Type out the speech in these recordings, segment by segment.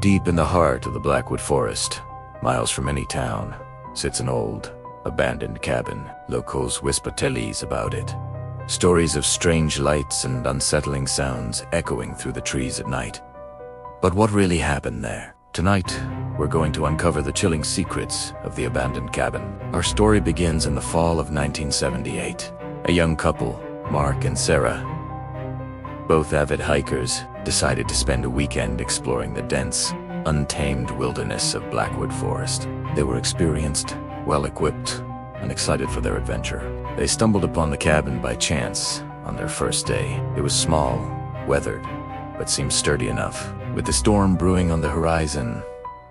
Deep in the heart of the Blackwood Forest, miles from any town, sits an old, abandoned cabin. Locals whisper tales about it. Stories of strange lights and unsettling sounds echoing through the trees at night. But what really happened there? Tonight, we're going to uncover the chilling secrets of the abandoned cabin. Our story begins in the fall of 1978. A young couple, Mark and Sarah, both avid hikers, decided to spend a weekend exploring the dense, untamed wilderness of Blackwood Forest. They were experienced, well-equipped, and excited for their adventure. They stumbled upon the cabin by chance on their first day. It was small, weathered, but seemed sturdy enough. With the storm brewing on the horizon,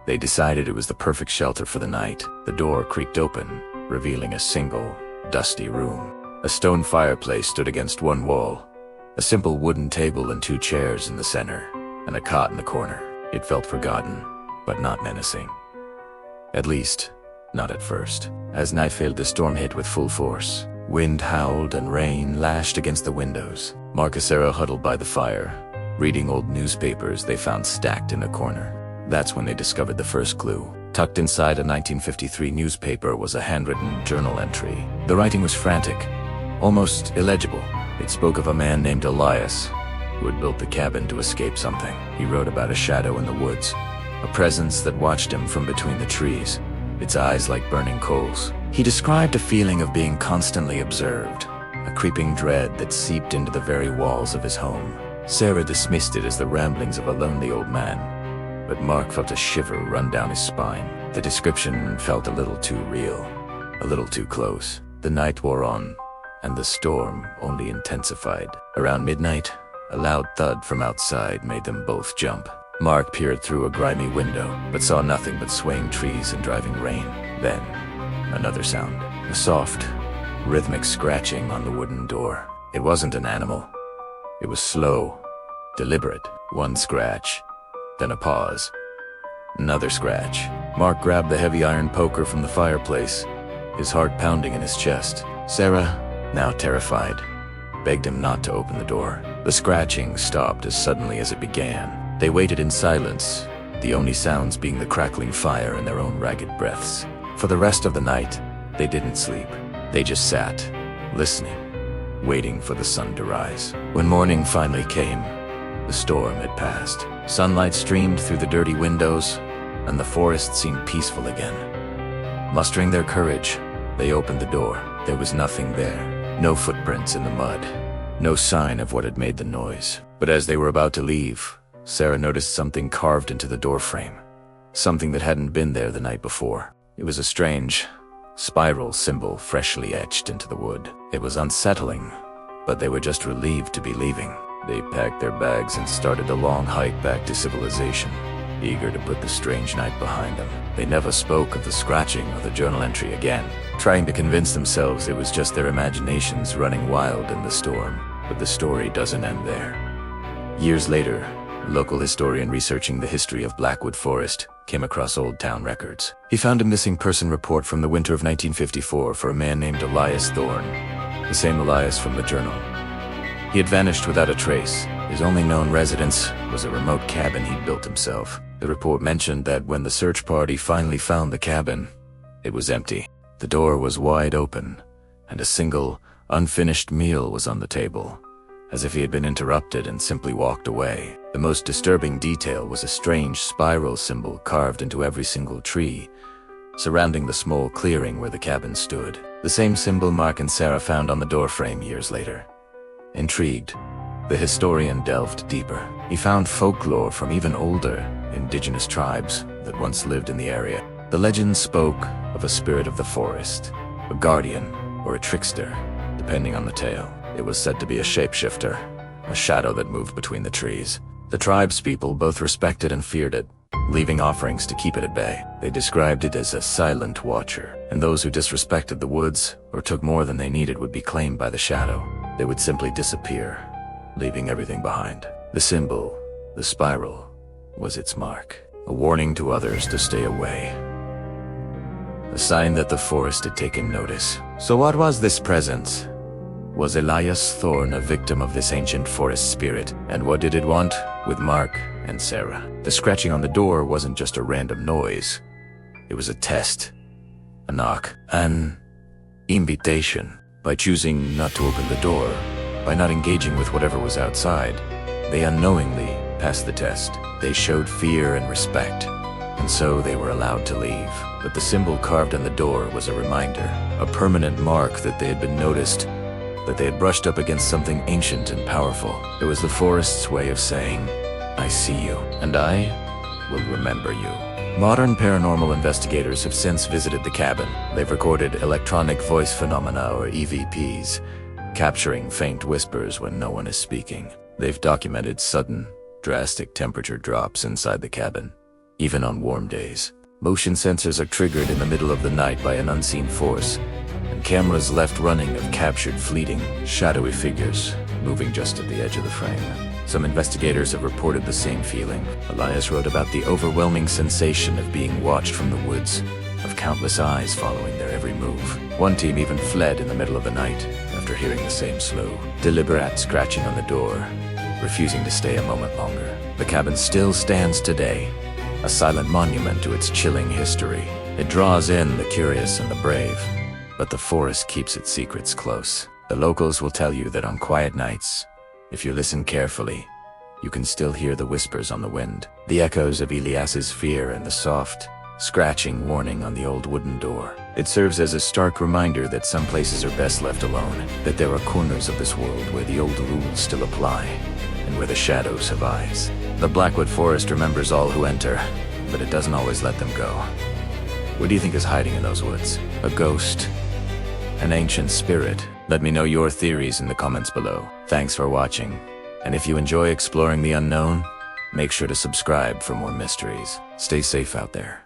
they decided it was the perfect shelter for the night. The door creaked open, revealing a single, dusty room. A stone fireplace stood against one wall, a simple wooden table and two chairs in the center, and a cot in the corner. It felt forgotten, but not menacing. At least, not at first. As night failed, the storm hit with full force. Wind howled and rain lashed against the windows. Mark and Sarah huddled by the fire, reading old newspapers they found stacked in a corner. That's when they discovered the first clue. Tucked inside a 1953 newspaper was a handwritten journal entry. The writing was frantic, almost illegible. It spoke of a man named Elias, who had built the cabin to escape something. He wrote about a shadow in the woods, a presence that watched him from between the trees, its eyes like burning coals. He described a feeling of being constantly observed, a creeping dread that seeped into the very walls of his home. Sarah dismissed it as the ramblings of a lonely old man, but Mark felt a shiver run down his spine. The description felt a little too real, a little too close. The night wore on, and the storm only intensified. Around midnight, a loud thud from outside made them both jump. Mark peered through a grimy window, but saw nothing but swaying trees and driving rain. Then, another sound. A soft, rhythmic scratching on the wooden door. It wasn't an animal. It was slow, deliberate. One scratch, then a pause. Another scratch. Mark grabbed the heavy iron poker from the fireplace, his heart pounding in his chest. Sarah, now terrified, begged him not to open the door. The scratching stopped as suddenly as it began. They waited in silence, the only sounds being the crackling fire and their own ragged breaths. For the rest of the night, they didn't sleep. They just sat, listening, waiting for the sun to rise. When morning finally came, the storm had passed. Sunlight streamed through the dirty windows, and the forest seemed peaceful again. Mustering their courage, they opened the door. There was nothing there. No footprints in the mud. No sign of what had made the noise. But as they were about to leave, Sarah noticed something carved into the doorframe. Something that hadn't been there the night before. It was a strange, spiral symbol freshly etched into the wood. It was unsettling, but they were just relieved to be leaving. They packed their bags and started the long hike back to civilization, eager to put the strange night behind them. They never spoke of the scratching or the journal entry again, trying to convince themselves it was just their imaginations running wild in the storm. But the story doesn't end there. Years later, a local historian researching the history of Blackwood Forest came across old town records. He found a missing person report from the winter of 1954 for a man named Elias Thorne, the same Elias from the journal. He had vanished without a trace. His only known residence was a remote cabin he'd built himself. The report mentioned that when the search party finally found the cabin, it was empty. The door was wide open, and a single, unfinished meal was on the table, as if he had been interrupted and simply walked away. The most disturbing detail was a strange spiral symbol carved into every single tree, surrounding the small clearing where the cabin stood. The same symbol Mark and Sarah found on the doorframe years later. Intrigued, the historian delved deeper. He found folklore from even older, indigenous tribes that once lived in the area. The legend spoke of a spirit of the forest, a guardian or a trickster, depending on the tale. It was said to be a shapeshifter, a shadow that moved between the trees. The tribespeople both respected and feared it, leaving offerings to keep it at bay. They described it as a silent watcher, and those who disrespected the woods or took more than they needed would be claimed by the shadow. They would simply disappear, leaving everything behind. The symbol, the spiral, was its mark, a warning to others to stay away. A sign that the forest had taken notice. So what was this presence? Was Elias Thorne a victim of this ancient forest spirit? And what did it want with Mark and Sarah. The scratching on the door wasn't just a random noise. It was a test, a knock, an invitation. By choosing not to open the door, by not engaging with whatever was outside, they unknowingly passed the test. They showed fear and respect, and so they were allowed to leave. But the symbol carved on the door was a reminder, a permanent mark that they had been noticed, that they had brushed up against something ancient and powerful. It was the forest's way of saying, I see you, and I will remember you. Modern paranormal investigators have since visited the cabin. They've recorded electronic voice phenomena, or EVPs, capturing faint whispers when no one is speaking. They've documented sudden, drastic temperature drops inside the cabin, even on warm days. Motion sensors are triggered in the middle of the night by an unseen force, and cameras left running have captured fleeting, shadowy figures moving just at the edge of the frame. Some investigators have reported the same feeling. Elias wrote about the overwhelming sensation of being watched from the woods, of countless eyes following their every move. One team even fled in the middle of the night after hearing the same slow, deliberate scratching on the door, refusing to stay a moment longer. The cabin still stands today, a silent monument to its chilling history. It draws in the curious and the brave, but the forest keeps its secrets close. The locals will tell you that on quiet nights, if you listen carefully, you can still hear the whispers on the wind, the echoes of Elias's fear and the soft, scratching warning on the old wooden door. It serves as a stark reminder that some places are best left alone, that there are corners of this world where the old rules still apply, and where the shadows have eyes. The Blackwood Forest remembers all who enter, but it doesn't always let them go. What do you think is hiding in those woods? A ghost? An ancient spirit? Let me know your theories in the comments below. Thanks for watching, and if you enjoy exploring the unknown, make sure to subscribe for more mysteries. Stay safe out there.